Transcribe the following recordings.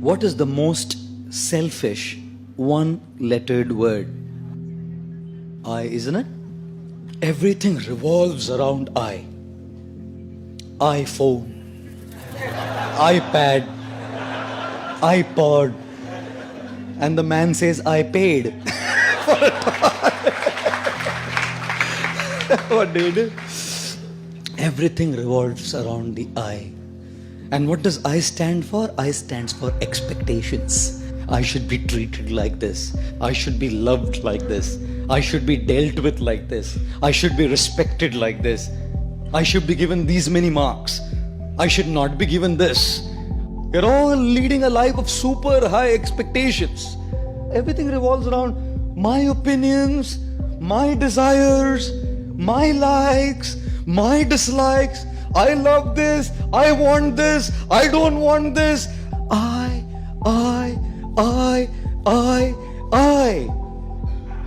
What is the most selfish one-lettered word? I, isn't it? Everything revolves around I. iPhone, iPad, iPod, and the man says, I paid. What do you do? Everything revolves around the I. And what does I stand for? I stands for expectations. I should be treated like this. I should be loved like this. I should be dealt with like this. I should be respected like this. I should be given these many marks. I should not be given this. We're all leading a life of super high expectations. Everything revolves around my opinions, my desires, my likes, my dislikes. I love this, I want this, I don't want this. I.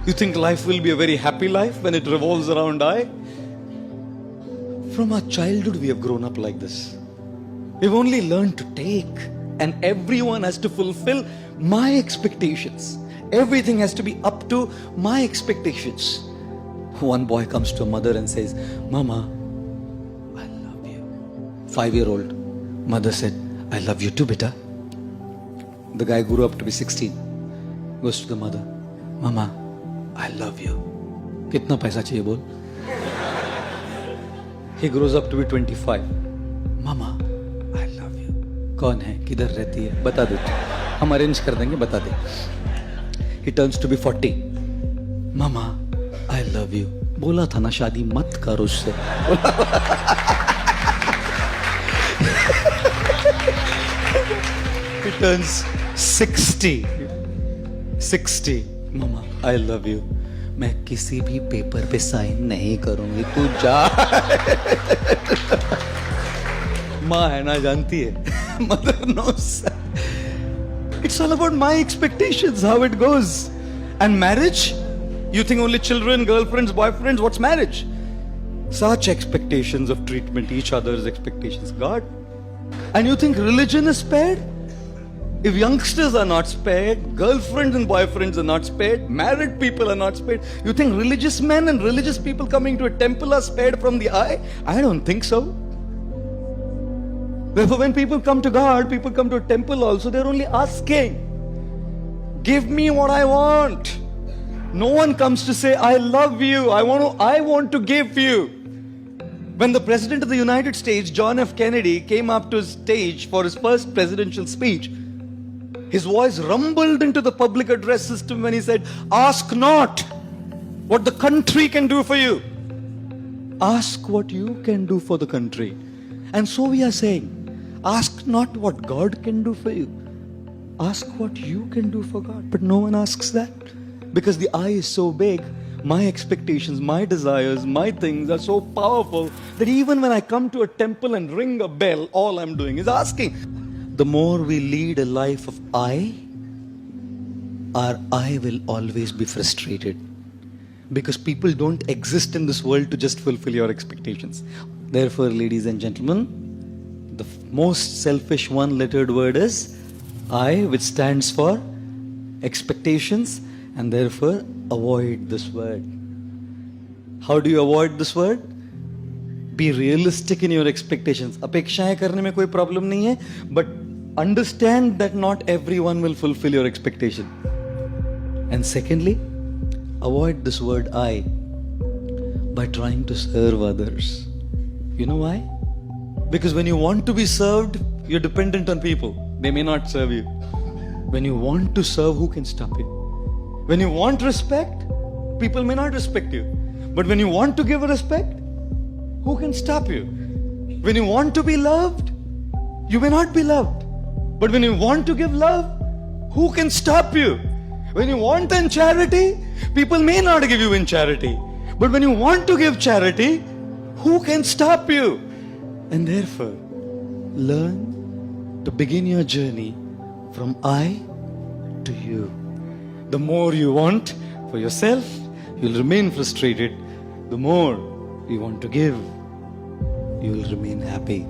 You think life will be a very happy life when it revolves around I? From our childhood we have grown up like this. We've only learned to take, and everyone has to fulfill my expectations. Everything has to be up to my expectations. One boy comes to a mother and says, Mama, I love you. 5-year-old. Mother said, I love you too, beta. The guy grew up to be 16. Goes to the mother, Mama, I love you. Kitna paisa chahiye bol? He grows up to be 25. Mama, I love you. कौन है? किधर रहती है? बता दो. हम arrange कर देंगे, बता दे. He turns to be 40. Mama, I love you. बोला था ना शादी मत कर उससे. He turns 60. Mama, I love you. मैं किसी भी पेपर पे साइन नहीं करूंगी, तू जा. माँ है ना, जानती है. Mother knows. It's all about my expectations, how it goes. And marriage? You think only children, girlfriends, boyfriends? What's marriage? Such expectations of treatment, each other's expectations. God. And you think religion is spared? If youngsters are not spared, girlfriends and boyfriends are not spared, married people are not spared, you think religious men and religious people coming to a temple are spared from the eye? I don't think so. Therefore, when people come to God, people come to a temple also, they're only asking, give me what I want. No one comes to say, I love you, I want to give you. When the President of the United States, John F. Kennedy, came up to his stage for his first presidential speech, his voice rumbled into the public address system when he said, ask not what the country can do for you. Ask what you can do for the country. And so we are saying, ask not what God can do for you. Ask what you can do for God. But no one asks that. Because the I is so big, my expectations, my desires, my things are so powerful that even when I come to a temple and ring a bell, all I'm doing is asking. The more we lead a life of I, our I will always be frustrated. Because people don't exist in this world to just fulfill your expectations. Therefore, ladies and gentlemen, the most selfish one-lettered word is I, which stands for expectations, and therefore avoid this word. How do you avoid this word? Be realistic in your expectations. अपेक्षाएं करने में कोई problem नहीं है, but understand that not everyone will fulfill your expectation. And secondly, avoid this word I by trying to serve others. You know why? Because when you want to be served, you're dependent on people. They may not serve you. When you want to serve, who can stop you? When you want respect, people may not respect you. But when you want to give respect, who can stop you? When you want to be loved, you may not be loved. But when you want to give love, who can stop you? When you want in charity, people may not give you in charity. But when you want to give charity, who can stop you? And therefore, learn to begin your journey from I to you. The more you want for yourself, you'll remain frustrated. The more you want to give, you will remain happy.